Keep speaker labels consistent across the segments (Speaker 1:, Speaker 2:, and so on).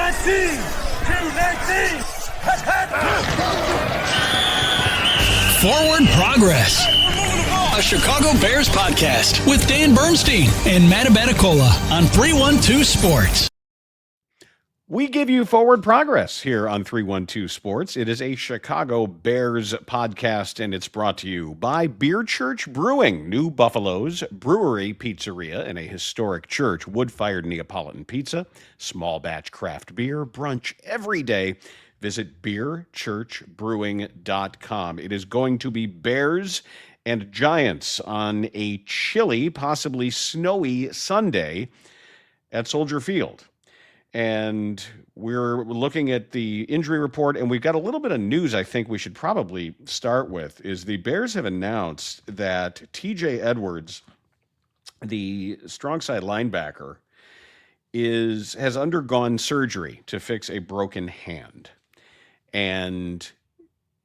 Speaker 1: 219! 219!
Speaker 2: Forward Progress, a Chicago Bears podcast with Dan Bernstein and Matt Abaticola on 312 Sports.
Speaker 3: We give you Forward Progress here on 312 Sports. It is a Chicago Bears podcast, and it's brought to you by Beer Church Brewing, New Buffalo's brewery-pizzeria in a historic church, wood-fired Neapolitan pizza, small batch craft beer, brunch every day. Visit beerchurchbrewing.com. It is going to be Bears and Giants on a chilly, possibly snowy Sunday at Soldier Field. And we're looking at the injury report, and we've got a little bit of news I think we should probably start with, is the Bears have announced that TJ Edwards, the strong side linebacker, has undergone surgery to fix a broken hand. And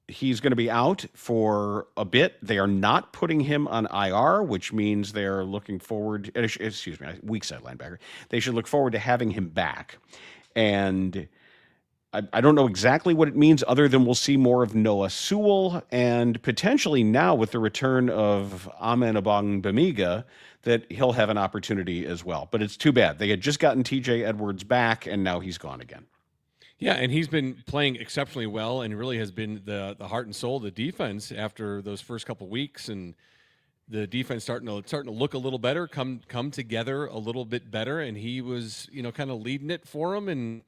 Speaker 3: he's going to be out for a bit. They are not putting him on IR, which means they're looking forward, weak side linebacker. They should look forward to having him back. And I don't know exactly what it means other than we'll see more of Noah Sewell and potentially now with the return of Amen Abong-Bemiga that he'll have an opportunity as well. But it's too bad. They had just gotten TJ Edwards back and now he's gone again.
Speaker 4: Yeah, and he's been playing exceptionally well and really has been the heart and soul of the defense after those first couple weeks, and the defense starting to look a little better, come together a little bit better, and he was, kind of leading it for him and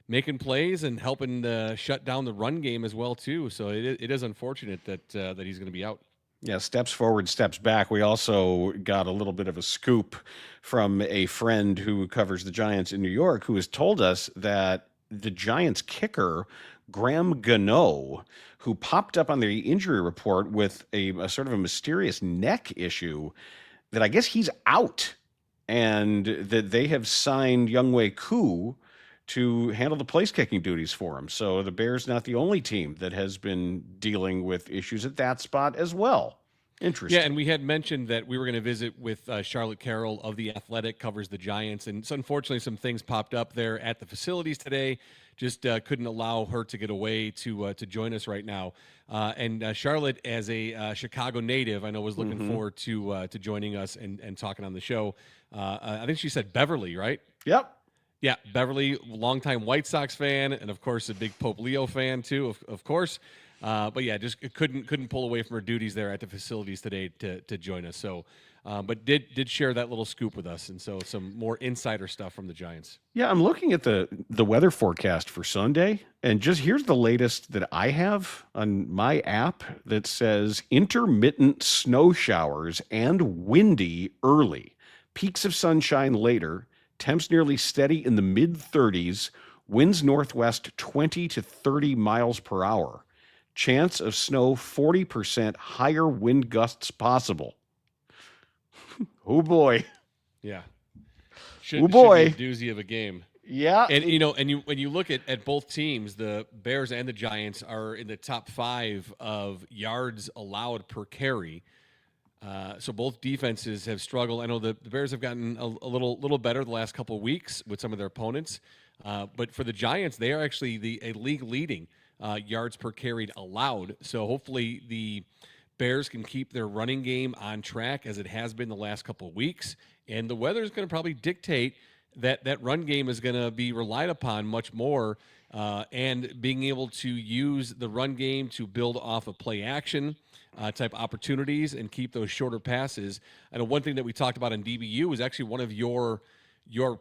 Speaker 4: making plays and helping shut down the run game as well too. So it is unfortunate that he's going to be out.
Speaker 3: Yeah, steps forward, steps back. We also got a little bit of a scoop from a friend who covers the Giants in New York who has told us that the Giants kicker, Graham Gano, who popped up on the injury report with a sort of a mysterious neck issue, that I guess he's out, and that they have signed Younghoe Koo to handle the place kicking duties for him. So the Bears not the only team that has been dealing with issues at that spot as well. Interesting.
Speaker 4: Yeah, and we had mentioned that we were going to visit with Charlotte Carroll of The Athletic, covers the Giants, and so unfortunately some things popped up there at the facilities today. Just couldn't allow her to get away to join us right now. And Charlotte, as a Chicago native, I know was looking forward to joining us and talking on the show. I think she said Beverly, right?
Speaker 3: Yep.
Speaker 4: Yeah, Beverly, longtime White Sox fan, and of course a big Pope Leo fan too, of course. But yeah, just couldn't pull away from her duties there at the facilities today to join us. So, but did share that little scoop with us, and so some more insider stuff from the Giants.
Speaker 3: Yeah, I'm looking at the weather forecast for Sunday, and just here's the latest that I have on my app that says intermittent snow showers and windy early, peaks of sunshine later, temps nearly steady in the mid-30s, winds northwest 20 to 30 miles per hour. Chance of snow 40%, higher wind gusts possible. Oh boy.
Speaker 4: Yeah.
Speaker 3: Oh boy.
Speaker 4: Should be a doozy of a game.
Speaker 3: Yeah.
Speaker 4: And when you look at both teams, the Bears and the Giants are in the top 5 of yards allowed per carry. So both defenses have struggled. I know the Bears have gotten a little better the last couple of weeks with some of their opponents. But for the Giants, they are actually a league leading yards per carried allowed. So hopefully the Bears can keep their running game on track as it has been the last couple of weeks. And the weather is going to probably dictate that run game is going to be relied upon much more, and being able to use the run game to build off of play action type opportunities and keep those shorter passes. I know one thing that we talked about in DBU was actually one of your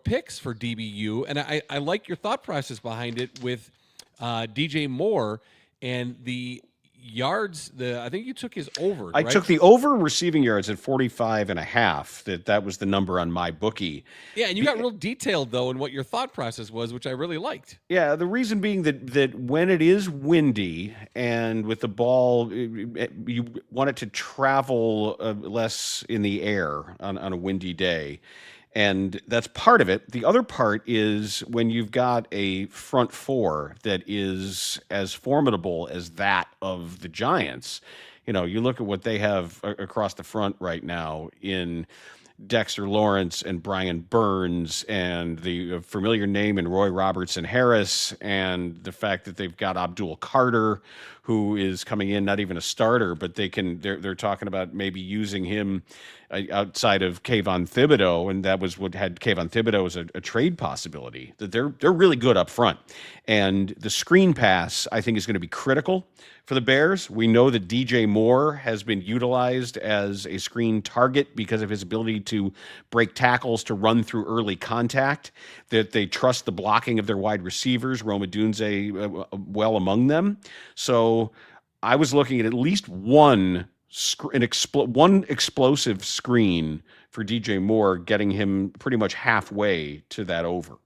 Speaker 4: picks for DBU, and I like your thought process behind it with DJ Moore and the yards. I think you took his over.
Speaker 3: I took the over receiving yards at 45.5. That was the number on my bookie.
Speaker 4: Yeah, and you got real detailed though in what your thought process was, which I really liked.
Speaker 3: Yeah, the reason being that when it is windy and with the ball, you want it to travel less in the air on a windy day. And that's part of it. The other part is when you've got a front four that is as formidable as that of the Giants. You know, you look at what they have across the front right now in Dexter Lawrence and Brian Burns and the familiar name in Roy Robertson Harris, and the fact that they've got Abdul Carter, who is coming in, not even a starter, but they're talking about maybe using him outside of Kayvon Thibodeau, and that was what had Kayvon Thibodeau as a trade possibility. That they're really good up front, and the screen pass I think is going to be critical for the Bears. We know that DJ Moore has been utilized as a screen target because of his ability to break tackles, to run through early contact, that they trust the blocking of their wide receivers, Rome Odunze well among them. So I was looking at least one explosive screen for DJ Moore, getting him pretty much halfway to that over.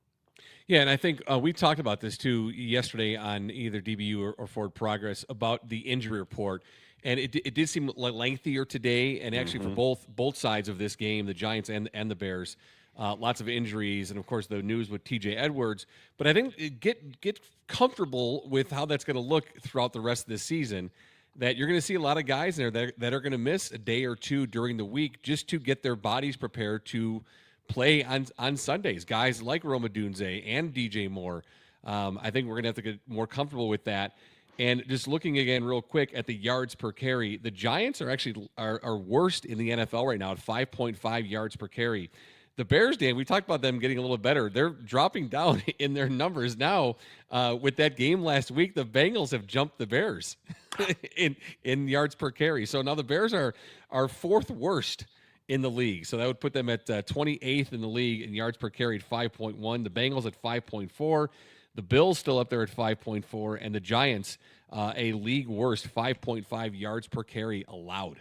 Speaker 4: Yeah, and I think we talked about this too yesterday on either DBU or Forward Progress about the injury report, and it did seem lengthier today. And actually, for both sides of this game, the Giants and the Bears, lots of injuries, and of course the news with T.J. Edwards. But I think get comfortable with how that's going to look throughout the rest of this season. That you're going to see a lot of guys there that are going to miss a day or two during the week just to get their bodies prepared to play on Sundays. Guys like Rome Odunze and DJ Moore. I think we're going to have to get more comfortable with that. And just looking again real quick at the yards per carry, the Giants are actually are worst in the NFL right now at 5.5 yards per carry. The Bears, Dan, we talked about them getting a little better. They're dropping down in their numbers now. With that game last week, the Bengals have jumped the Bears in yards per carry. So now the Bears are fourth worst in the league. So that would put them at 28th in the league in yards per carry at 5.1. The Bengals at 5.4. The Bills still up there at 5.4. And the Giants, a league worst 5.5 yards per carry allowed.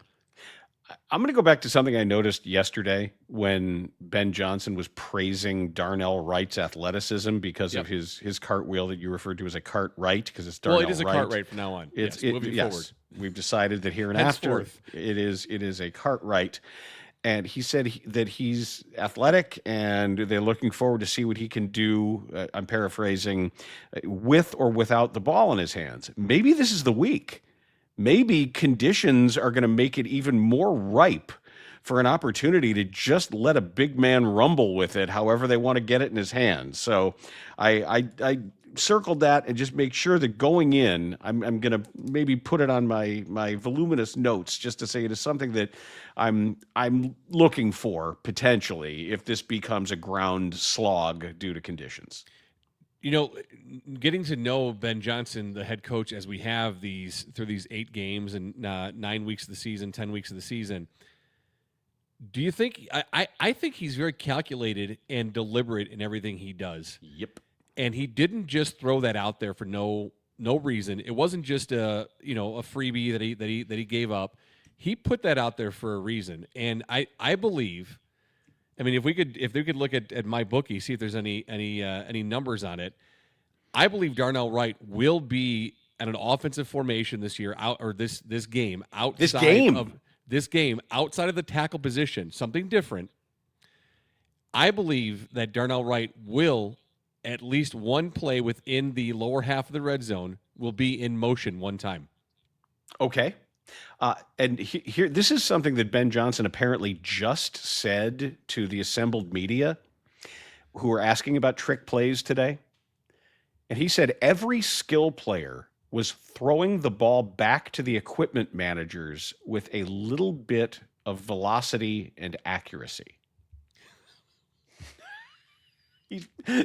Speaker 3: I'm going to go back to something I noticed yesterday when Ben Johnson was praising Darnell Wright's athleticism because of his cartwheel that you referred to as a cart right, because it's Darnell Wright.
Speaker 4: Well, it is a cart right from now on. Moving forward.
Speaker 3: We've decided that here and after it is a cart right. And he said that he's athletic, and they're looking forward to see what he can do, I'm paraphrasing, with or without the ball in his hands. Maybe this is the week. Maybe conditions are going to make it even more ripe for an opportunity to just let a big man rumble with it however they want to get it in his hands. So I circled that and just make sure that going in, I'm going to maybe put it on my voluminous notes just to say it is something that I'm looking for potentially if this becomes a ground slog due to conditions.
Speaker 4: You know, getting to know Ben Johnson, the head coach, as we have through these 8 games and 9 weeks of the season, 10 weeks of the season, do you think I think he's very calculated and deliberate in everything he does?
Speaker 3: Yep.
Speaker 4: And he didn't just throw that out there for no reason. It wasn't just a freebie that he gave up. He put that out there for a reason. And I believe, I mean, if we could look at my bookie, see if there's any numbers on it. I believe Darnell Wright will be at an offensive formation this year this game outside of the tackle position, something different. I believe that Darnell Wright will, at least one play within the lower half of the red zone, will be in motion one time.
Speaker 3: Okay. And here, this is something that Ben Johnson apparently just said to the assembled media who were asking about trick plays today. And he said every skill player was throwing the ball back to the equipment managers with a little bit of velocity and accuracy.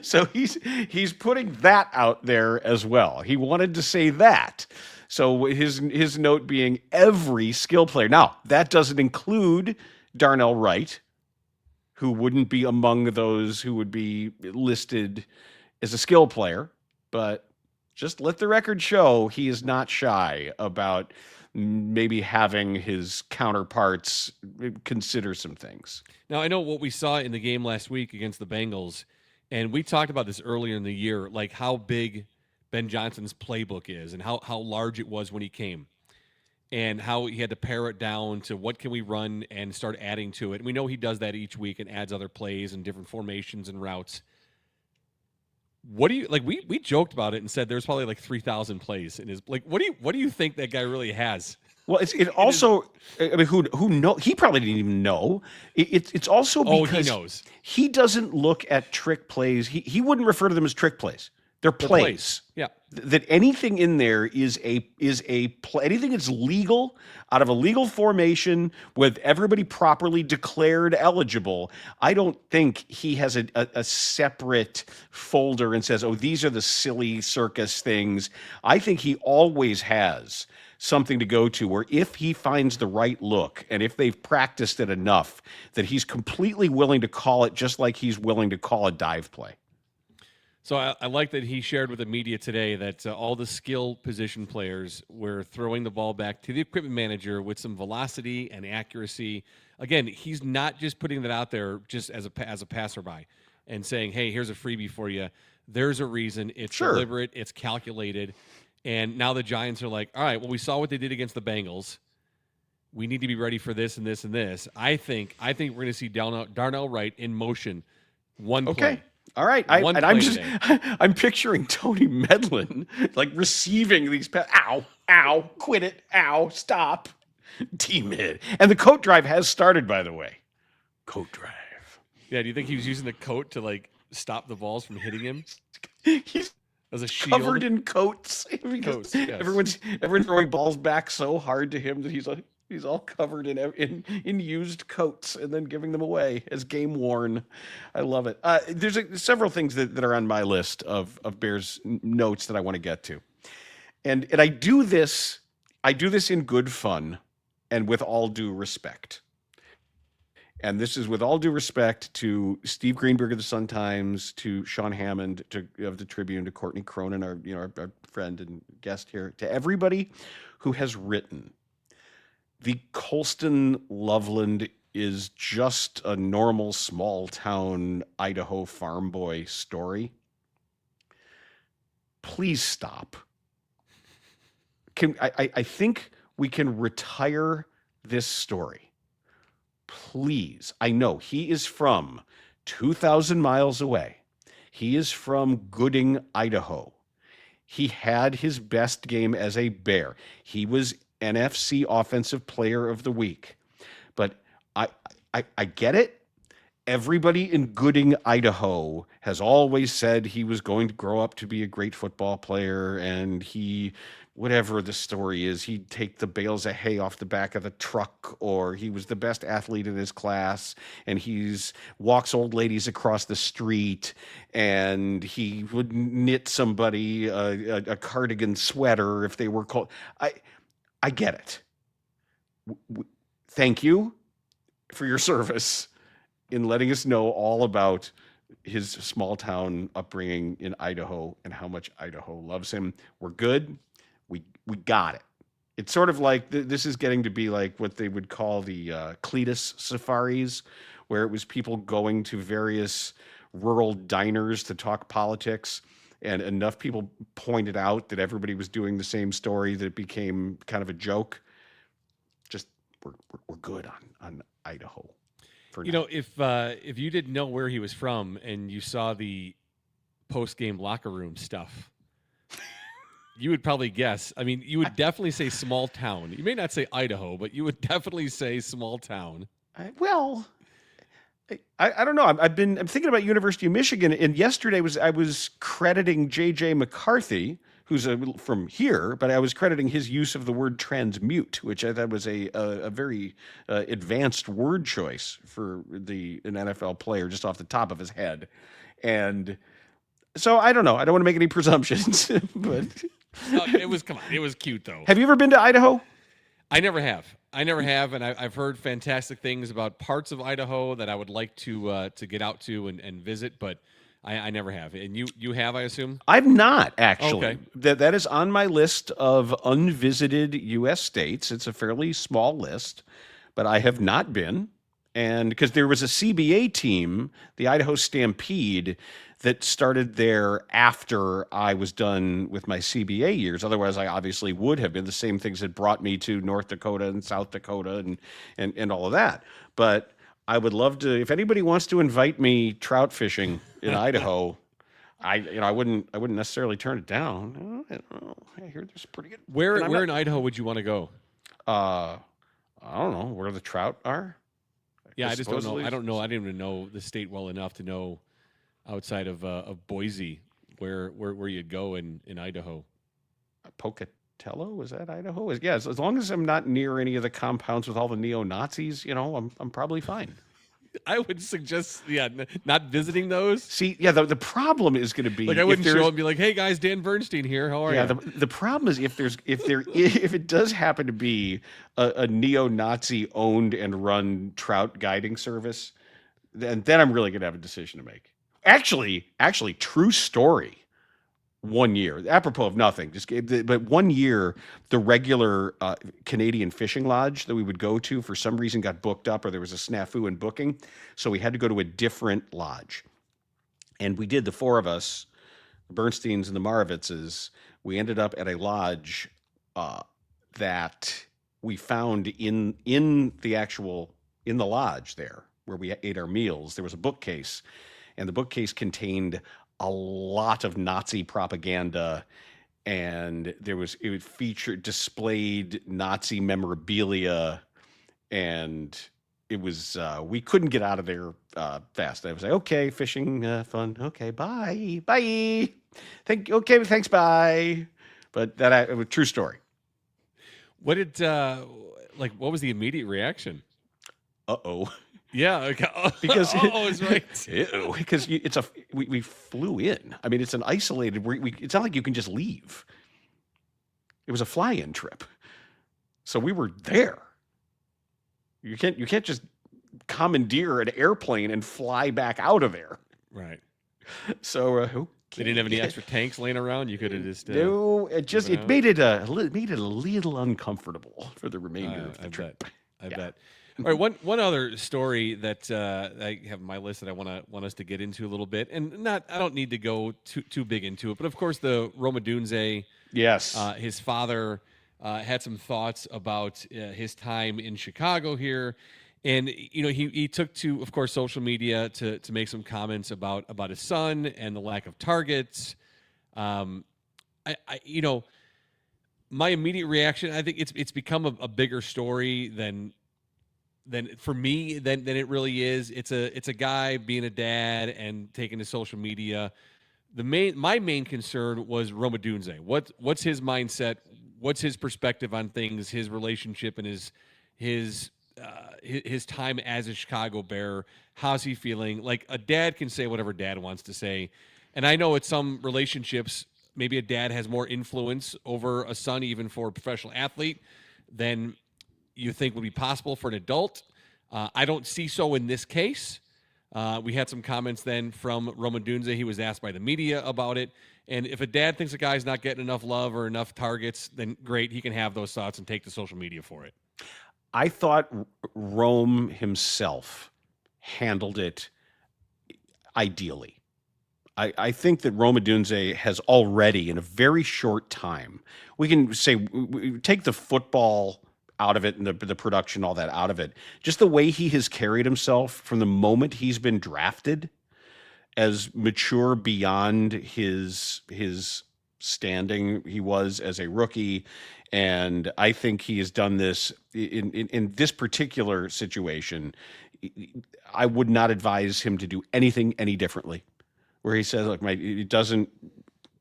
Speaker 3: So he's putting that out there as well. He wanted to say that. So his note being every skill player. Now, that doesn't include Darnell Wright, who wouldn't be among those who would be listed as a skill player, but just let the record show he is not shy about maybe having his counterparts consider some things.
Speaker 4: Now, I know what we saw in the game last week against the Bengals, and we talked about this earlier in the year, like how big Ben Johnson's playbook is and how large it was when he came and how he had to pare it down to what can we run and start adding to it. And we know he does that each week and adds other plays and different formations and routes. What do you like? We joked about it and said there's probably like 3,000 plays in his. Like, what do you think that guy really has?
Speaker 3: Well, it also. I mean, who know? He probably didn't even know. It's also because
Speaker 4: he knows.
Speaker 3: he doesn't look at trick plays. He wouldn't refer to them as trick plays. They're plays.
Speaker 4: Yeah.
Speaker 3: That anything in there is a play. Anything that's legal out of a legal formation with everybody properly declared eligible. I don't think he has a separate folder and says, "Oh, these are the silly circus things." I think he always has something to go to where if he finds the right look and if they've practiced it enough, that he's completely willing to call it, just like he's willing to call a dive play.
Speaker 4: So I like that he shared with the media today that all the skill position players were throwing the ball back to the equipment manager with some velocity and accuracy. Again, he's not just putting that out there just as a passerby and saying, "Hey, here's a freebie for you." There's a reason. It's deliberate. It's calculated. And now the Giants are like, "All right, well, we saw what they did against the Bengals. We need to be ready for this and this and this." I think we're going to see Darnell Wright in motion. One play.
Speaker 3: All right, I'm picturing Tony Medlin like receiving these. Ow, quit it, ow, stop, D-mid. And the coat drive has started, by the way. Coat drive.
Speaker 4: Yeah, do you think he was using the coat to like stop the balls from hitting him?
Speaker 3: He's
Speaker 4: as a shield.
Speaker 3: Covered in coats.
Speaker 4: Coats, yes.
Speaker 3: Everyone's throwing balls back so hard to him that he's all covered in used coats and then giving them away as game worn. I love it. There's several things that are on my list of Bears notes that I want to get to, and I do this in good fun and with all due respect. And this is with all due respect to Steve Greenberg of the Sun-Times, to Sean Hammond of the Tribune, to Courtney Cronin, our friend and guest here, to everybody who has written. The Coleston Loveland is just a normal small-town Idaho farm boy story. Please stop. I think we can retire this story. Please. I know he is from 2,000 miles away. He is from Gooding, Idaho. He had his best game as a Bear. He was NFC Offensive Player of the Week. But I get it. Everybody in Gooding, Idaho has always said he was going to grow up to be a great football player, and whatever the story is, he'd take the bales of hay off the back of the truck, or he was the best athlete in his class, and he's walks old ladies across the street, and he would knit somebody a cardigan sweater if they were cold. I get it. Thank you for your service in letting us know all about his small town upbringing in Idaho and how much Idaho loves him. We're good. We got it. It's sort of like this is getting to be like what they would call the Cletus safaris, where it was people going to various rural diners to talk politics, and enough people pointed out that everybody was doing the same story that it became kind of a joke. Just we're good on Idaho.
Speaker 4: You know, if you didn't know where he was from and you saw the post-game locker room stuff, you would probably guess. I mean, you would definitely say small town. You may not say Idaho, but you would definitely say small town.
Speaker 3: I don't know. I'm thinking about University of Michigan, and yesterday I was crediting J.J. McCarthy, who's from here, but I was crediting his use of the word transmute, which I thought was a very advanced word choice for an NFL player just off the top of his head. And so I don't know. I don't want to make any presumptions, but
Speaker 4: it was cute though.
Speaker 3: Have you ever been to Idaho?
Speaker 4: I never have, and I've heard fantastic things about parts of Idaho that I would like to get out to and visit, but I never have. And you have, I assume?
Speaker 3: I've not, actually.
Speaker 4: Okay.
Speaker 3: That is on my list of unvisited U.S. states. It's a fairly small list, but I have not been. And because there was a CBA team, the Idaho Stampede, that started there after I was done with my CBA years. Otherwise, I obviously would have been. The same things that brought me to North Dakota and South Dakota and all of that. But I would love to, if anybody wants to invite me trout fishing in Idaho, I wouldn't necessarily turn it down. I hear there's pretty good.
Speaker 4: Where in Idaho would you want to go?
Speaker 3: I don't know where the trout are.
Speaker 4: Yeah, I just don't know.
Speaker 3: Supposedly-
Speaker 4: I don't know. I didn't even know the state well enough to know outside of Boise where you'd go in Idaho.
Speaker 3: Pocatello, is that Idaho? Yeah, as long as I'm not near any of the compounds with all the neo-Nazis, I'm probably fine.
Speaker 4: I would suggest, not visiting those.
Speaker 3: See, yeah, the problem is going to be
Speaker 4: Like I wouldn't show up and be like, "Hey guys, Dan Bernstein here. How are you?"
Speaker 3: the problem is if it does happen to be a neo-Nazi owned and run trout guiding service, then I'm really going to have a decision to make. Actually, true story. 1 year, apropos of nothing, but 1 year, the regular Canadian fishing lodge that we would go to for some reason got booked up, or there was a snafu in booking, so we had to go to a different lodge. And we did, the four of us, the Bernsteins and the Maravitzes. We ended up at a lodge that we found in the lodge there where we ate our meals. There was a bookcase, and the bookcase contained a lot of Nazi propaganda, and it featured displayed Nazi memorabilia, and it was we couldn't get out of there fast. I was like, okay, fishing fun. Okay, bye. Okay, thanks, bye. But it was a true story.
Speaker 4: What did what was the immediate reaction?
Speaker 3: Uh-oh.
Speaker 4: Yeah, okay.
Speaker 3: Because
Speaker 4: is right.
Speaker 3: Because we flew in. I mean, it's an isolated. It's not like you can just leave. It was a fly-in trip, so we were there. You can't just commandeer an airplane and fly back out of there.
Speaker 4: Right.
Speaker 3: So
Speaker 4: they didn't have any extra tanks laying around. You could have just
Speaker 3: no. It made it a little uncomfortable for the remainder of the trip.
Speaker 4: I bet. All right, one other story that I have on my list that I want us to get into a little bit, and I don't need to go too big into it, but of course the Odunze,
Speaker 3: yes,
Speaker 4: his father had some thoughts about his time in Chicago here, and he took to, of course, social media to make some comments about his son and the lack of targets. My immediate reaction, I think it's become a bigger story than for me than it really is. It's a guy being a dad and taking to social media. My main concern was Odunze. What's his mindset? What's his perspective on things? His relationship and his time as a Chicago Bear. How's he feeling? Like, a dad can say whatever dad wants to say, and I know at some relationships maybe a dad has more influence over a son, even for a professional athlete, than you think would be possible for an adult. I don't see so in this case. We had some comments then from Odunze. He was asked by the media about it. And if a dad thinks a guy's not getting enough love or enough targets, then great, he can have those thoughts and take to social media for it.
Speaker 3: I thought Rome himself handled it ideally. I think that Odunze has already, in a very short time, we can say, we take the football out of it and the production, all that out of it. Just the way he has carried himself from the moment he's been drafted, as mature beyond his standing he was as a rookie. And I think he has done this in this particular situation. I would not advise him to do anything any differently. Where he says, look, it doesn't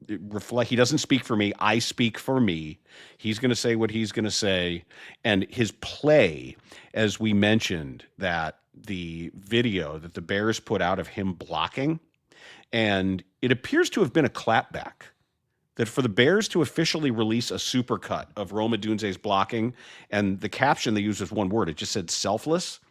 Speaker 3: reflect, he doesn't speak for me, I speak for me. He's going to say what he's going to say. And his play, as we mentioned, that the video that the Bears put out of him blocking, and it appears to have been a clapback, that for the Bears to officially release a supercut of Odunze's blocking, and the caption they used was one word, it just said selfless.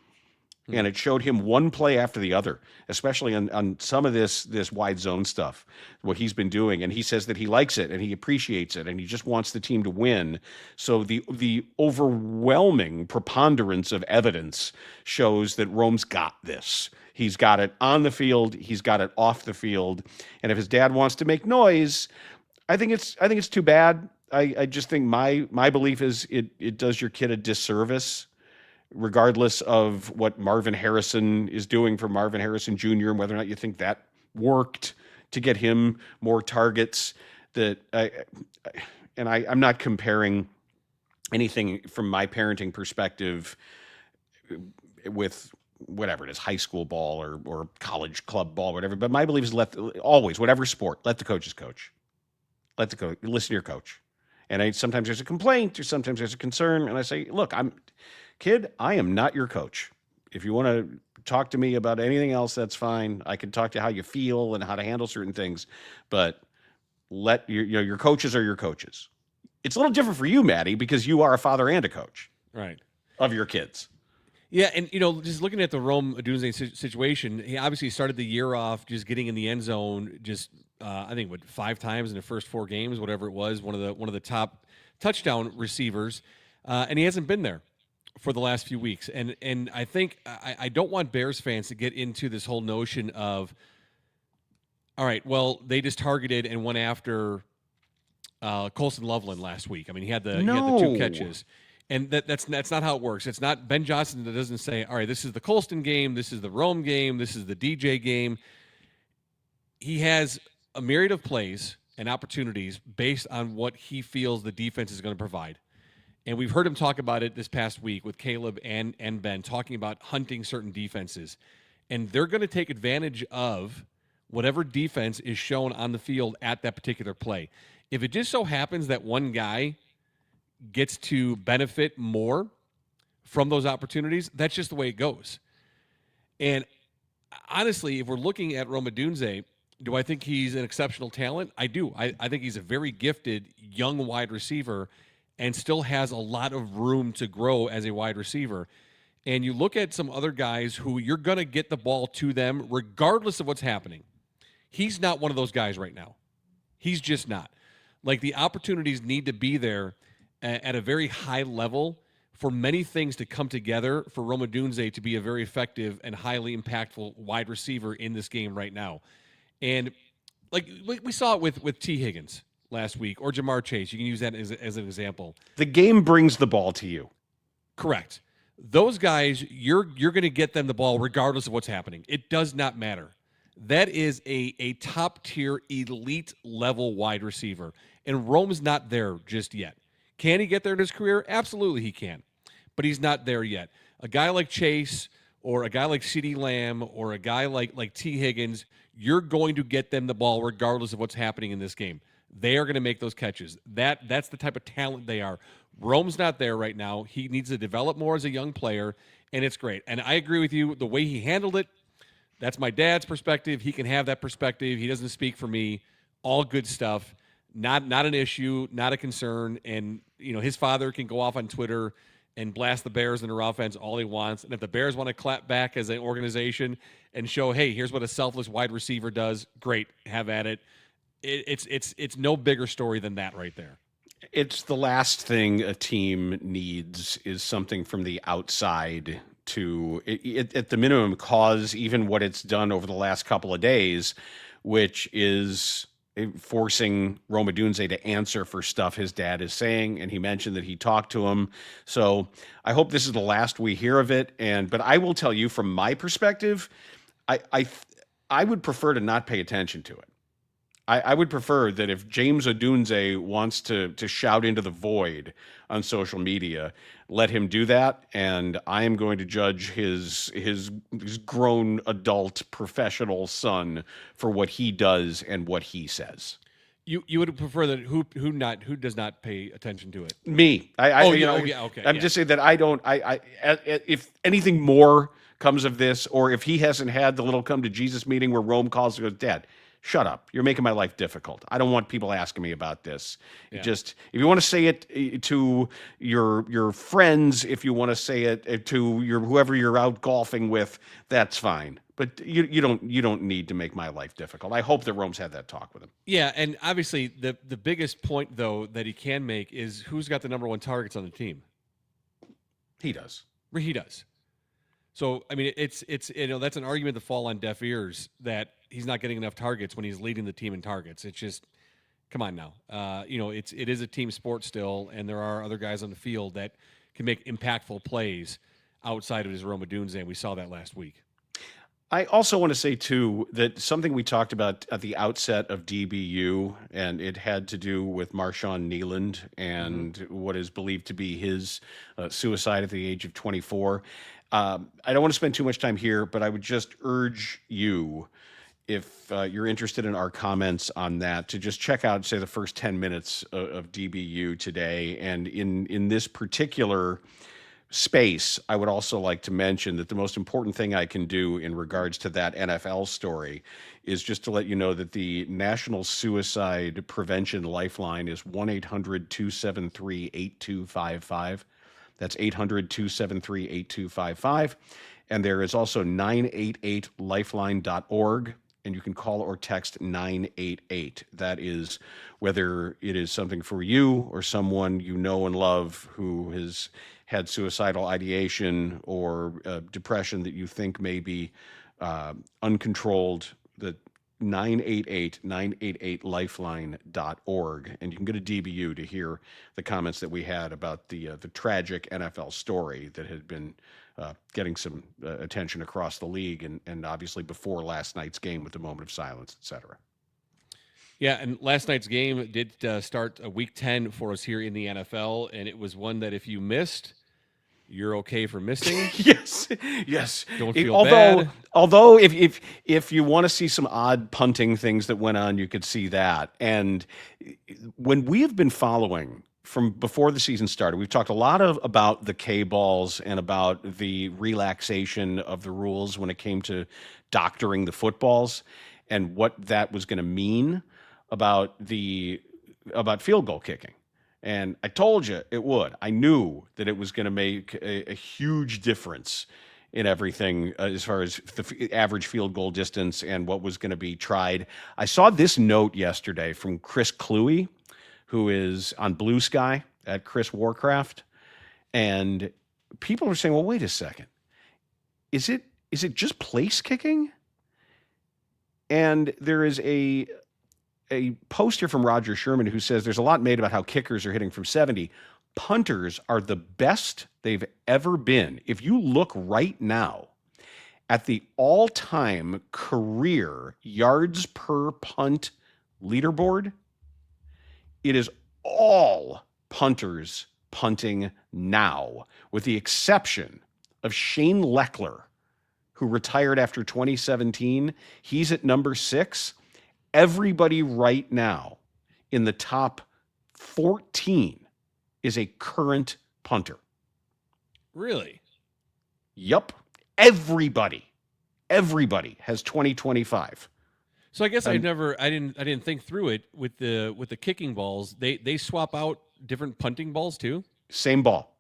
Speaker 3: And it showed him one play after the other, especially on some of this wide zone stuff, what he's been doing. And he says that he likes it and he appreciates it and he just wants the team to win. So the overwhelming preponderance of evidence shows that Rome's got this. He's got it on the field. He's got it off the field. And if his dad wants to make noise, I think it's too bad. I just think my belief is it does your kid a disservice, regardless of what Marvin Harrison is doing for Marvin Harrison Jr. and whether or not you think that worked to get him more targets. I'm not comparing anything from my parenting perspective with whatever it is, high school ball or college club ball, whatever. But my belief is always, whatever sport, let the coaches coach. Let the coach listen to your coach. And sometimes there's a complaint or sometimes there's a concern. And I say, look, I am not your coach. If you want to talk to me about anything else, that's fine. I can talk to you how you feel and how to handle certain things, but let your coaches are your coaches. It's a little different for you, Maddie, because you are a father and a coach,
Speaker 4: right,
Speaker 3: of your kids.
Speaker 4: Yeah, and just looking at the Rome Odunze situation, he obviously started the year off just getting in the end zone, just I think 5 times in the first 4 games, whatever it was, one of the top touchdown receivers, and he hasn't been there for the last few weeks. And I think I don't want Bears fans to get into this whole notion of, all right, well, they just targeted and went after Coleston Loveland last week. I mean, he had the 2 catches. And that's not how it works. It's not Ben Johnson that doesn't say, all right, this is the Coleston game, this is the Rome game, this is the DJ game. He has a myriad of plays and opportunities based on what he feels the defense is going to provide. And we've heard him talk about it this past week with Caleb and Ben, talking about hunting certain defenses. And they're going to take advantage of whatever defense is shown on the field at that particular play. If it just so happens that one guy gets to benefit more from those opportunities, that's just the way it goes. And honestly, if we're looking at Rome Odunze, do I think he's an exceptional talent? I do. I think he's a very gifted young wide receiver and still has a lot of room to grow as a wide receiver. And you look at some other guys who you're going to get the ball to them regardless of what's happening. He's not one of those guys right now. He's just not. Like, the opportunities need to be there at a very high level for many things to come together for Rome Odunze to be a very effective and highly impactful wide receiver in this game right now. And like we saw it with T. Higgins last week, or Jamar Chase. You can use that as an example.
Speaker 3: The game brings the ball to you.
Speaker 4: Correct. Those guys, you're going to get them the ball regardless of what's happening. It does not matter. That is a top-tier, elite-level wide receiver. And Rome's not there just yet. Can he get there in his career? Absolutely he can. But he's not there yet. A guy like Chase or a guy like CeeDee Lamb or a guy like T. Higgins, you're going to get them the ball regardless of what's happening in this game. They are going to make those catches. That's the type of talent they are. Rome's not there right now. He needs to develop more as a young player, and it's great. And I agree with you. The way he handled it, that's my dad's perspective. He can have that perspective. He doesn't speak for me. All good stuff. Not an issue, not a concern. And, his father can go off on Twitter and blast the Bears and their offense all he wants. And if the Bears want to clap back as an organization and show, hey, here's what a selfless wide receiver does, great, have at it. It's no bigger story than that right there.
Speaker 3: It's the last thing a team needs is something from the outside to, at the minimum, cause even what it's done over the last couple of days, which is forcing Rome Odunze to answer for stuff his dad is saying, and he mentioned that he talked to him. So I hope this is the last we hear of it. But I will tell you, from my perspective, I would prefer to not pay attention to it. I would prefer that if James Odunze wants to shout into the void on social media, let him do that, and I am going to judge his grown adult professional son for what he does and what he says.
Speaker 4: You would prefer that who does not pay attention to it?
Speaker 3: Me.
Speaker 4: Okay.
Speaker 3: I'm just saying that I don't. If anything more comes of this, or if he hasn't had the little come to Jesus meeting where Rome calls and goes, Dad, shut up. You're making my life difficult. I don't want people asking me about this. Yeah. Just, if you want to say it to your friends, if you want to say it to whoever you're out golfing with, that's fine. But you don't need to make my life difficult. I hope that Rome's had that talk with him.
Speaker 4: Yeah, and obviously the biggest point, though, that he can make is who's got the number 1 targets on the team?
Speaker 3: He does.
Speaker 4: He does. So, I mean, it's that's an argument to fall on deaf ears that he's not getting enough targets when he's leading the team in targets. It's just, come on now. It is a team sport still, and there are other guys on the field that can make impactful plays outside of his Rome Odunze, and we saw that last week.
Speaker 3: I also want to say, too, that something we talked about at the outset of DBU, and it had to do with Marshawn Kneeland and what is believed to be his suicide at the age of 24. I don't want to spend too much time here, but I would just urge you, if you're interested in our comments on that, to just check out, say, the first 10 minutes of DBU today. And in this particular space, I would also like to mention that the most important thing I can do in regards to that NFL story is just to let you know that the National Suicide Prevention Lifeline is 1-800-273-8255. That's 800-273-8255. And there is also 988lifeline.org. And you can call or text 988. That is whether it is something for you or someone you know and love who has had suicidal ideation or depression that you think may be uncontrolled. The 988lifeline.org. And you can go to DBU to hear the comments that we had about the tragic NFL story that had been getting some attention across the league and obviously before last night's game with the moment of silence, et cetera.
Speaker 4: Yeah, and last night's game did start Week 10 for us here in the NFL, and it was one that if you missed, you're okay for missing.
Speaker 3: Yes.
Speaker 4: Don't feel bad.
Speaker 3: Although if you want to see some odd punting things that went on, you could see that. And when we have been following from before the season started, we've talked a lot about the K-balls and about the relaxation of the rules when it came to doctoring the footballs and what that was going to mean about field goal kicking. And I told you it would. I knew that it was going to make a huge difference in everything as far as the average field goal distance and what was going to be tried. I saw this note yesterday from Chris Cluey, who is on Blue Sky at Chris Warcraft. And people are saying, well, wait a second. Is it just place kicking? And there is a post here from Roger Sherman who says there's a lot made about how kickers are hitting from 70. Punters are the best they've ever been. If you look right now at the all-time career yards per punt leaderboard, it is all punters punting now, with the exception of Shane Leckler, who retired after 2017. He's at number 6. Everybody right now in the top 14 is a current punter.
Speaker 4: Really?
Speaker 3: Yup. Everybody has 2025.
Speaker 4: So I guess I didn't think through it with the kicking balls. They swap out different punting balls too?
Speaker 3: Same ball.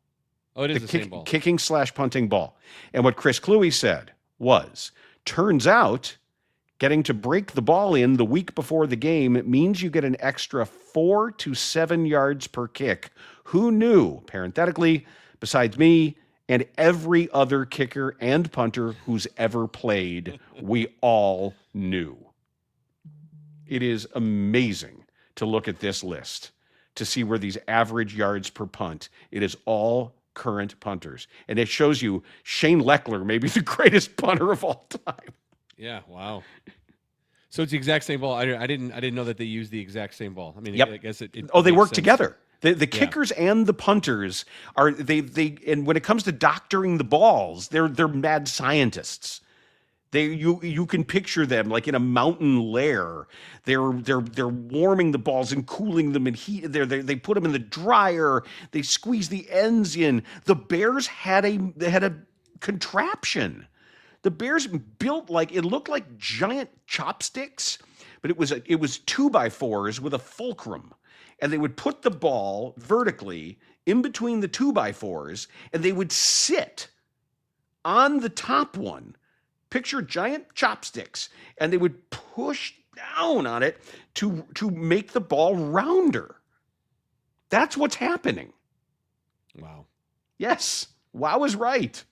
Speaker 4: Oh, it is the same ball.
Speaker 3: Kicking/punting ball. And what Chris Cluey said was, turns out getting to break the ball in the week before the game means you get an extra 4 to 7 yards per kick. Who knew? Parenthetically, besides me and every other kicker and punter who's ever played, we all knew. It is amazing to look at this list, to see where these average yards per punt, it is all current punters. And it shows you Shane Leckler may be the greatest punter of all time.
Speaker 4: Yeah, wow. So it's the exact same ball. I didn't know that they use the exact same ball. I mean,
Speaker 3: yep.
Speaker 4: I guess it
Speaker 3: they work
Speaker 4: sense.
Speaker 3: together. The kickers and the punters are they and when it comes to doctoring the balls, they're mad scientists. You can picture them like in a mountain lair. They're warming the balls and cooling them and heat. They put them in the dryer. They squeeze the ends in. The Bears had a contraption. The Bears built it looked like giant chopsticks, but it was 2x4s with a fulcrum, and they would put the ball vertically in between the 2x4s, and they would sit on the top one. Picture giant chopsticks, and they would push down on it to make the ball rounder. That's what's happening.
Speaker 4: Wow.
Speaker 3: Yes. Wow is right.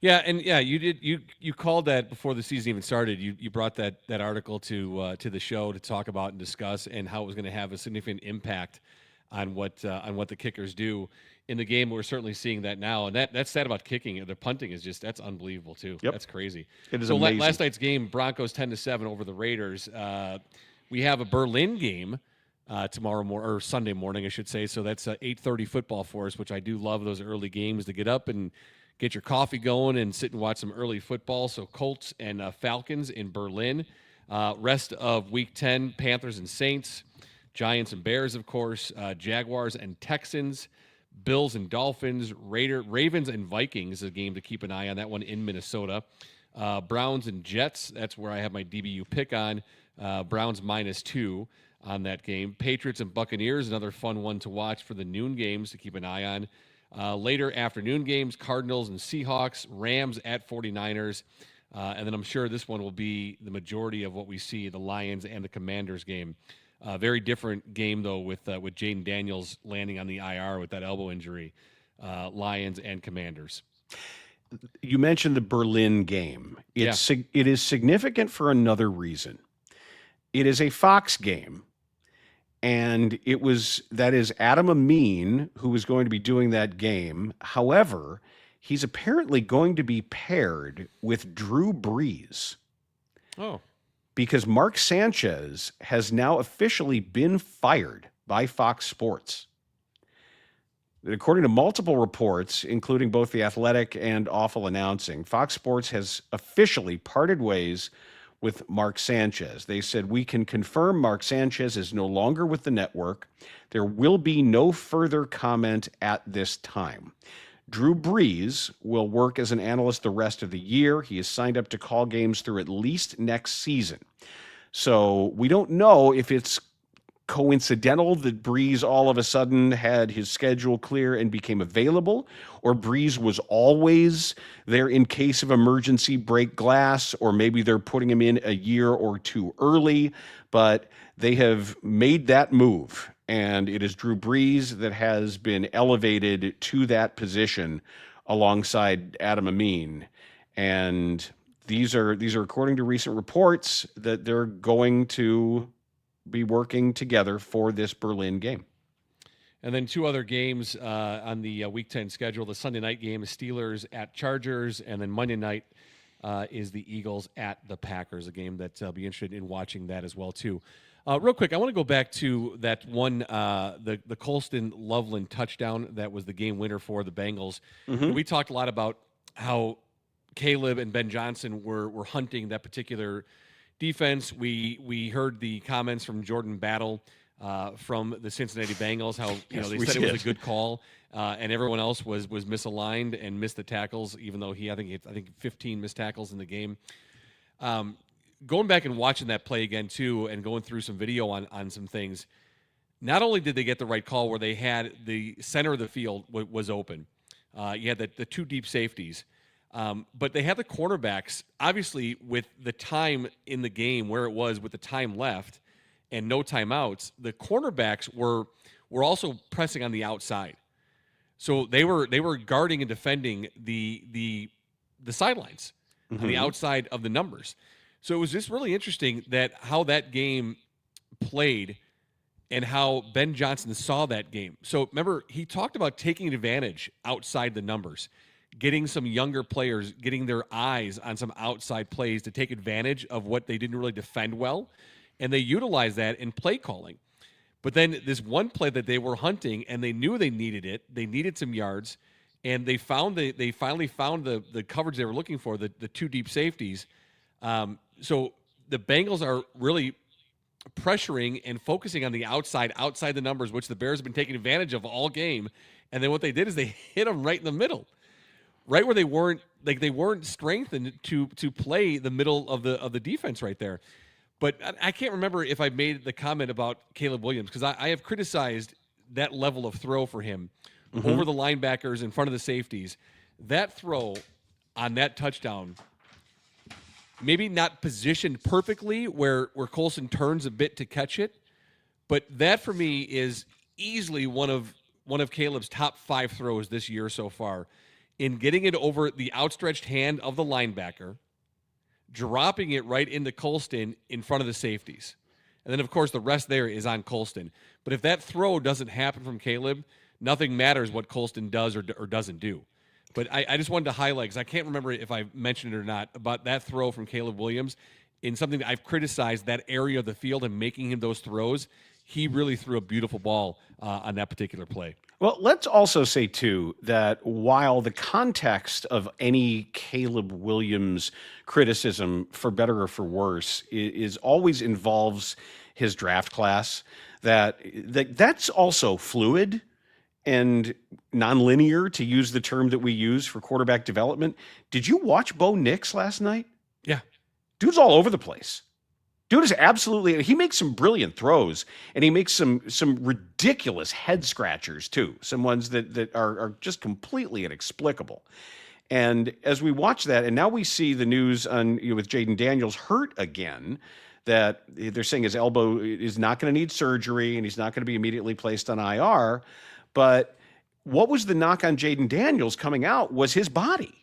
Speaker 4: Yeah, and you called that before the season even started. You brought that article to the show to talk about and discuss and how it was going to have a significant impact on what the kickers do in the game. We're certainly seeing that now, and that's sad about kicking. The punting is that's unbelievable too.
Speaker 3: Yep.
Speaker 4: That's crazy.
Speaker 3: It is
Speaker 4: so
Speaker 3: amazing.
Speaker 4: Last night's game, Broncos 10-7 over the Raiders. We have a Berlin game Sunday morning, I should say. So that's 8:30 football for us, which I do love those early games to get up and get your coffee going and sit and watch some early football. So Colts and Falcons in Berlin. Rest of Week 10, Panthers and Saints, Giants and Bears, of course, Jaguars and Texans, Bills and Dolphins, Ravens and Vikings, a game to keep an eye on, that one in Minnesota. Browns and Jets, that's where I have my DBU pick on. Browns -2 on that game. Patriots and Buccaneers, another fun one to watch for the noon games to keep an eye on. Later afternoon games, Cardinals and Seahawks, Rams at 49ers. And then I'm sure this one will be the majority of what we see, the Lions and the Commanders game. Very different game, though, with Jaden Daniels landing on the IR with that elbow injury. Lions and Commanders.
Speaker 3: You mentioned the Berlin game. It is significant for another reason. It is a Fox game, and that is Adam Amin who is going to be doing that game. However, he's apparently going to be paired with Drew Brees.
Speaker 4: Oh.
Speaker 3: Because Mark Sanchez has now officially been fired by Fox Sports. According to multiple reports, including both The Athletic and Awful Announcing, Fox Sports has officially parted ways with Mark Sanchez. They said, "We can confirm Mark Sanchez is no longer with the network. There will be no further comment at this time." Drew Brees will work as an analyst the rest of the year. He is signed up to call games through at least next season. So we don't know if it's coincidental that Brees all of a sudden had his schedule clear and became available, or Brees was always there in case of emergency break glass, or maybe they're putting him in a year or two early, but they have made that move. And it is Drew Brees that has been elevated to that position alongside Adam Amin. And these are according to recent reports that they're going to be working together for this Berlin game.
Speaker 4: And then two other games on the Week 10 schedule. The Sunday night game is Steelers at Chargers, and then Monday night is the Eagles at the Packers, a game that I'll be interested in watching that as well, too. Real quick, I want to go back to that one, the Coleston Loveland touchdown that was the game winner for the Bengals. Mm-hmm. We talked a lot about how Caleb and Ben Johnson were hunting that particular defense. We heard the comments from Jordan Battle from the Cincinnati Bengals, how they said it was a good call, and everyone else was misaligned and missed the tackles, even though I think 15 missed tackles in the game. Going back and watching that play again too, and going through some video on some things, not only did they get the right call where they had the center of the field was open, you had the two deep safeties, but they had the cornerbacks, obviously with the time in the game where it was with the time left and no timeouts, the cornerbacks were also pressing on the outside. So they were guarding and defending the sidelines on the outside of the numbers. So it was just really interesting how that game played and how Ben Johnson saw that game. So remember, he talked about taking advantage outside the numbers, getting some younger players, getting their eyes on some outside plays to take advantage of what they didn't really defend well. And they utilized that in play calling. But then this one play that they were hunting, and they knew they needed it. They needed some yards, and they finally found the coverage they were looking for, the two deep safeties. So the Bengals are really pressuring and focusing on the outside the numbers, which the Bears have been taking advantage of all game. And then what they did is they hit them right in the middle, right where they weren't strengthened to play the middle of the defense right there. But I can't remember if I made the comment about Caleb Williams, because I have criticized that level of throw for him over the linebackers in front of the safeties. That throw on that touchdown, maybe not positioned perfectly where Coleston turns a bit to catch it, but that for me is easily one of Caleb's top 5 throws this year so far, in getting it over the outstretched hand of the linebacker, dropping it right into Coleston in front of the safeties. And then, of course, the rest there is on Coleston. But if that throw doesn't happen from Caleb, nothing matters what Coleston does or doesn't do. But I just wanted to highlight, because I can't remember if I mentioned it or not, about that throw from Caleb Williams in something that I've criticized, that area of the field and making him those throws. He really threw a beautiful ball on that particular play.
Speaker 3: Well, let's also say, too, that while the context of any Caleb Williams criticism, for better or for worse, is always involves his draft class, that's also fluid and nonlinear, to use the term that we use for quarterback development. Did you watch Bo Nix last night?
Speaker 4: Yeah.
Speaker 3: Dude's all over the place. Dude is absolutely, he makes some brilliant throws, and he makes some ridiculous head scratchers too. Some ones that are just completely inexplicable. And as we watch that, and now we see the news on with Jaden Daniels hurt again, that they're saying his elbow is not going to need surgery and he's not going to be immediately placed on IR. But what was the knock on Jaden Daniels coming out was his body.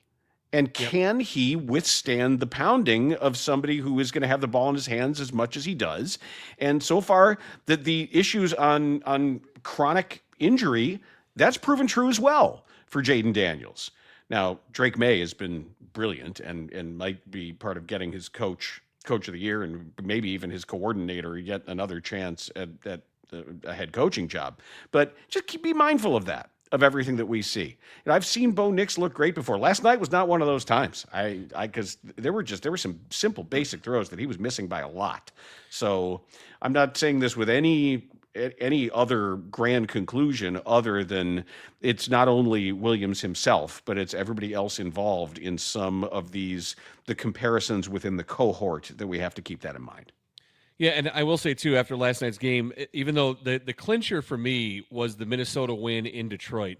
Speaker 3: And can he withstand the pounding of somebody who is going to have the ball in his hands as much as he does? And so far, the issues on chronic injury, that's proven true as well for Jaden Daniels. Now, Drake May has been brilliant and might be part of getting his coach of the year and maybe even his coordinator yet another chance at a head coaching job. But just be mindful of that, of everything that we see. And I've seen Bo Nix look great before. Last night was not one of those times. Because there were some simple basic throws that he was missing by a lot. So I'm not saying this with any other grand conclusion other than it's not only Williams himself, but it's everybody else involved in some of the comparisons within the cohort that we have to keep that in mind.
Speaker 4: Yeah, and I will say, too, after last night's game, even though the clincher for me was the Minnesota win in Detroit,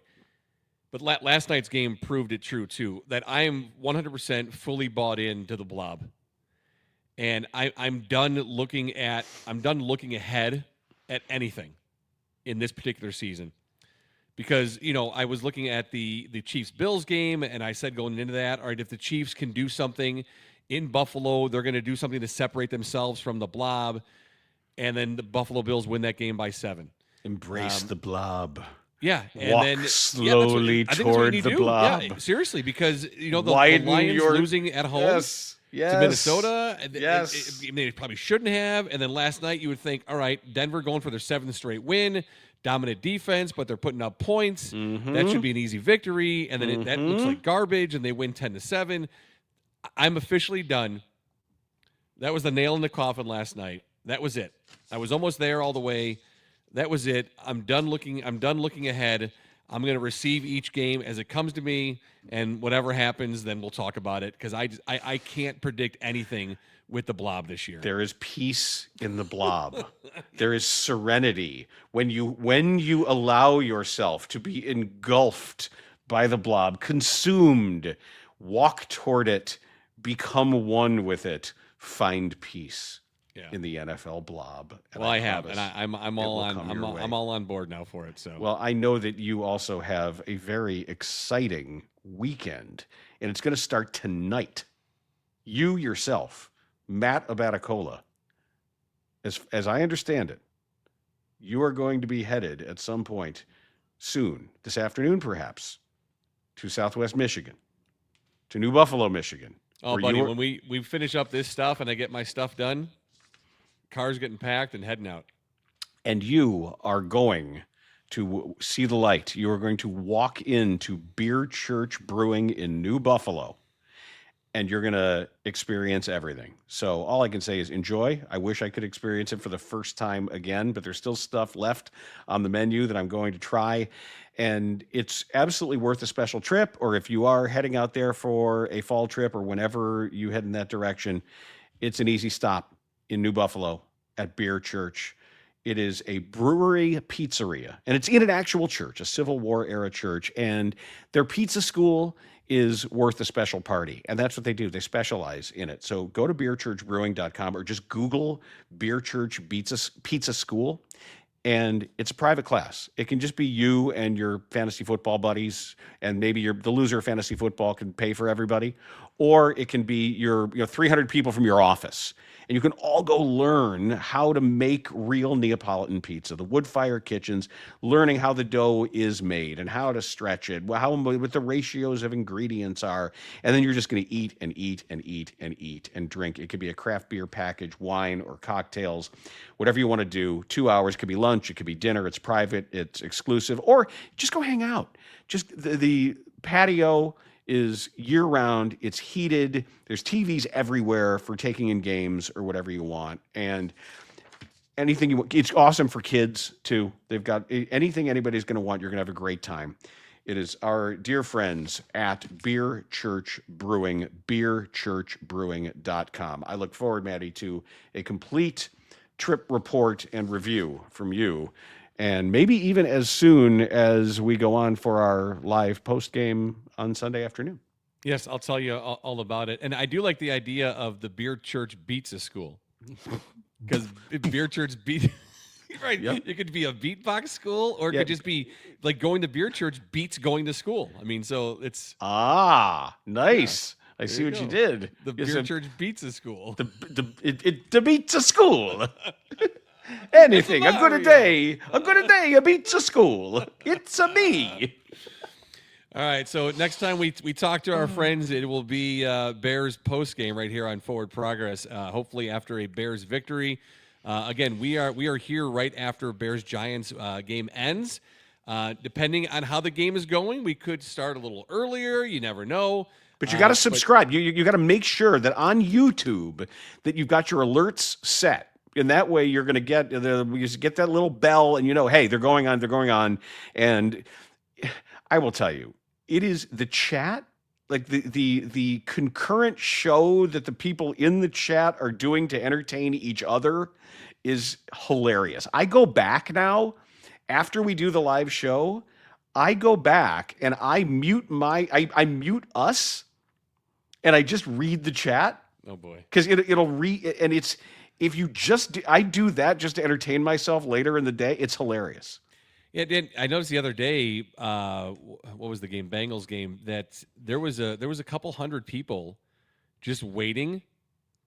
Speaker 4: but last night's game proved it true, too, that I am 100% fully bought into the blob. And I'm done looking ahead at anything in this particular season. Because, I was looking at the Chiefs-Bills game, and I said going into that, all right, if the Chiefs can do something in Buffalo, they're going to do something to separate themselves from the blob, and then the Buffalo Bills win that game by 7.
Speaker 3: Embrace the blob.
Speaker 4: Yeah, and
Speaker 3: walk
Speaker 4: then
Speaker 3: slowly toward the blob.
Speaker 4: Yeah, seriously, because the
Speaker 3: Widen
Speaker 4: Lions losing at home
Speaker 3: yes.
Speaker 4: to Minnesota,
Speaker 3: Yes.
Speaker 4: they probably shouldn't have. And then last night, you would think, all right, Denver going for their 7th straight win, dominant defense, but they're putting up points.
Speaker 3: Mm-hmm.
Speaker 4: That should be an easy victory. And then that looks like garbage, and they win 10-7. I'm officially done. That was the nail in the coffin last night. That was it. I was almost there all the way. That was it. I'm done looking ahead. I'm going to receive each game as it comes to me, and whatever happens, then we'll talk about it, because I can't predict anything with the blob this year.
Speaker 3: There is peace in the blob. There is serenity when you allow yourself to be engulfed by the blob, consumed, walk toward it, become one with it, find peace in the NFL blob. And
Speaker 4: well, I have, and I'm all on board now for it. So
Speaker 3: well, I know that you also have a very exciting weekend, and it's going to start tonight. You yourself, Matt Abaticola, as I understand it, you are going to be headed at some point soon, this afternoon perhaps, to Southwest Michigan, to New Buffalo, Michigan.
Speaker 4: Oh, buddy, when we finish up this stuff and I get my stuff done, car's getting packed and heading out.
Speaker 3: And you are going to see the light. You are going to walk into Beer Church Brewing in New Buffalo, and you're going to experience everything. So all I can say is enjoy. I wish I could experience it for the first time again, but there's still stuff left on the menu that I'm going to try. And it's absolutely worth a special trip, or if you are heading out there for a fall trip or whenever you head in that direction, it's an easy stop in New Buffalo at Beer Church. It is a brewery pizzeria, and it's in an actual church, a Civil War era church, and their pizza school is worth a special party, and that's what they do. They specialize in it. So go to beerchurchbrewing.com or just Google Beer Church Pizza School, and it's a private class. It can just be you and your fantasy football buddies, and maybe the loser of fantasy football can pay for everybody, or it can be your 300 people from your office, and you can all go learn how to make real Neapolitan pizza. The wood fire kitchens, learning how the dough is made and how to stretch it, how what the ratios of ingredients are, and then you're just going to eat and eat and eat and eat and drink. It could be a craft beer package, wine, or cocktails, whatever you want to do. 2 hours, could be lunch, it could be dinner. It's private, it's exclusive, or just go hang out. Just the patio is year-round. It's heated. There's TVs everywhere for taking in games or whatever you want. And anything you want. It's awesome for kids, too. They've got anything anybody's going to want. You're going to have a great time. It is our dear friends at Beer Church Brewing, beerchurchbrewing.com. I look forward, Maddie, to a complete trip report and review from you. And maybe even as soon as we go on for our live post-game on Sunday afternoon.
Speaker 4: Yes, I'll tell you all about it. And I do like the idea of the Beer Church beats a school. Because Beer Church beat... Right. Yep. It could be a beatbox school, or it could just be like going to Beer Church beats going to school. I mean, so it's...
Speaker 3: Nice. Yeah, I see what you did.
Speaker 4: The Beer Church beats a school.
Speaker 3: It beats a school. Anything, a good a day, a beats a school. It's a me.
Speaker 4: All right, so next time we talk to our friends, it will be Bears post-game right here on Forward Progress, hopefully after a Bears victory. Again, we are here right after Bears-Giants game ends. Depending on how the game is going, we could start a little earlier. You never know.
Speaker 3: But you got to subscribe. You got to make sure that on YouTube that you've got your alerts set. And that way you're going to get that little bell and hey, they're going on. And I will tell you, it is the chat, like the concurrent show that the people in the chat are doing to entertain each other is hilarious. I go back now after we do the live show. I go back and I mute I mute us and I just read the chat.
Speaker 4: Oh boy.
Speaker 3: Because it'll read, and it's, if you I do that just to entertain myself later in the day, it's hilarious.
Speaker 4: Yeah, I noticed the other day, what was the game? Bengals game, that there was a couple hundred people just waiting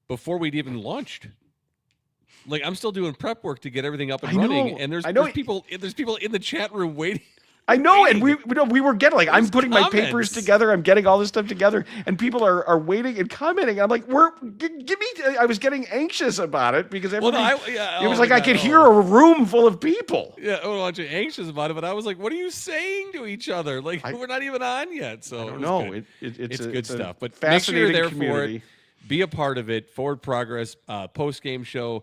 Speaker 4: before we'd even launched. Like, I'm still doing prep work to get everything up and running, and there's people in the chat room waiting.
Speaker 3: I know, and we were getting, like, I'm putting my papers together, I'm getting all this stuff together, and people are waiting and commenting. I'm like, give me. I was getting anxious about it because everybody. It was like I could hear a room full of people.
Speaker 4: Yeah, I was anxious about it, but I was like, what are you saying to each other? Like, we're not even on yet. So
Speaker 3: I don't know.
Speaker 4: It's good stuff. But
Speaker 3: make
Speaker 4: sure you're there
Speaker 3: community.
Speaker 4: for it. Be a part of it. Forward Progress post-game show.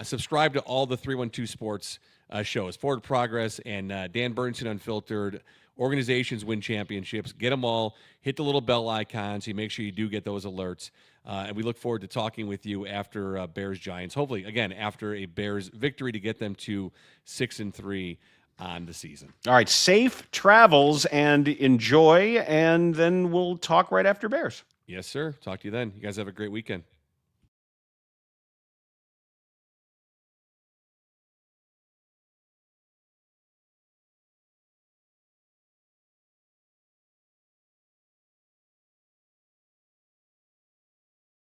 Speaker 4: Subscribe to all the 312 Sports shows. Forward Progress and Dan Bernstein Unfiltered. Organizations win championships. Get them all. Hit the little bell icon so you make sure you do get those alerts. And we look forward to talking with you after Bears-Giants. Hopefully, again, after a Bears victory to get them to 6-3 on the season.
Speaker 3: All right. Safe travels and enjoy. And then we'll talk right after Bears.
Speaker 4: Yes, sir. Talk to you then. You guys have a great weekend.